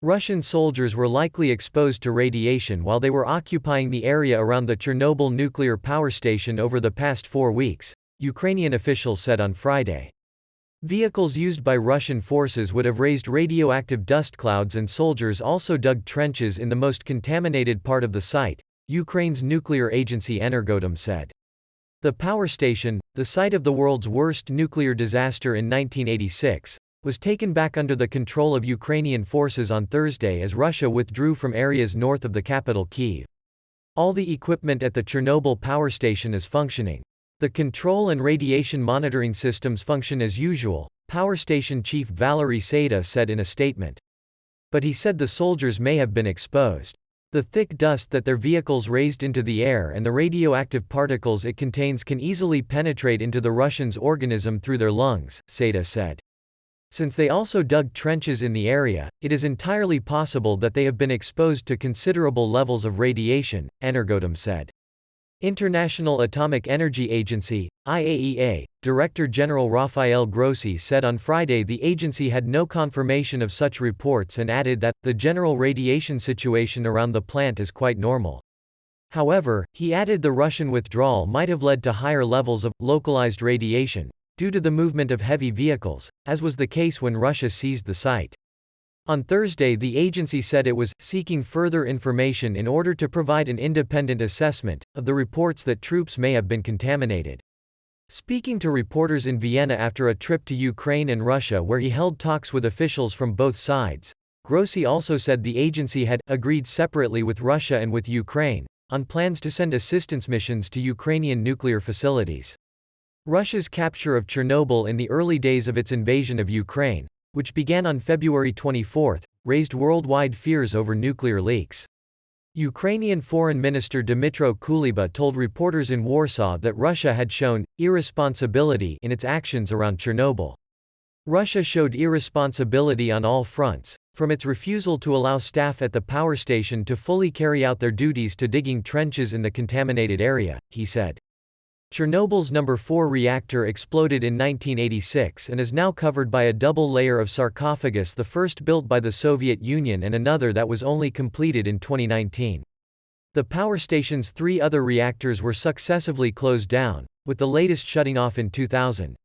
Russian soldiers were likely exposed to radiation while they were occupying the area around the Chernobyl nuclear power station over the past 4 weeks, Ukrainian officials said on Friday. Vehicles used by Russian forces would have raised radioactive dust clouds, and soldiers also dug trenches in the most contaminated part of the site, Ukraine's nuclear agency Energoatom said. The power station, the site of the world's worst nuclear disaster in 1986, was taken back under the control of Ukrainian forces on Thursday as Russia withdrew from areas north of the capital Kyiv. All the equipment at the Chernobyl power station is functioning. The control and radiation monitoring systems function as usual, power station chief Valery Seida said in a statement. But he said the soldiers may have been exposed. The thick dust that their vehicles raised into the air and the radioactive particles it contains can easily penetrate into the Russians' organism through their lungs, Seida said. Since they also dug trenches in the area, it is entirely possible that they have been exposed to considerable levels of radiation, Energoatom said. International Atomic Energy Agency, IAEA, Director General Rafael Grossi said on Friday the agency had no confirmation of such reports and added that, the general radiation situation around the plant is quite normal. However, he added the Russian withdrawal might have led to higher levels of localized radiation, due to the movement of heavy vehicles, as was the case when Russia seized the site. On Thursday the agency said it was seeking further information in order to provide an independent assessment of the reports that troops may have been contaminated. Speaking to reporters in Vienna after a trip to Ukraine and Russia where he held talks with officials from both sides, Grossi also said the agency had agreed separately with Russia and with Ukraine on plans to send assistance missions to Ukrainian nuclear facilities. Russia's capture of Chernobyl in the early days of its invasion of Ukraine, which began on February 24, raised worldwide fears over nuclear leaks. Ukrainian Foreign Minister Dmytro Kuleba told reporters in Warsaw that Russia had shown irresponsibility in its actions around Chernobyl. Russia showed irresponsibility on all fronts, from its refusal to allow staff at the power station to fully carry out their duties to digging trenches in the contaminated area, he said. Chernobyl's No. 4 reactor exploded in 1986 and is now covered by a double layer of sarcophagus, the first built by the Soviet Union and another that was only completed in 2019. The power station's 3 other reactors were successively closed down, with the latest shutting off in 2000.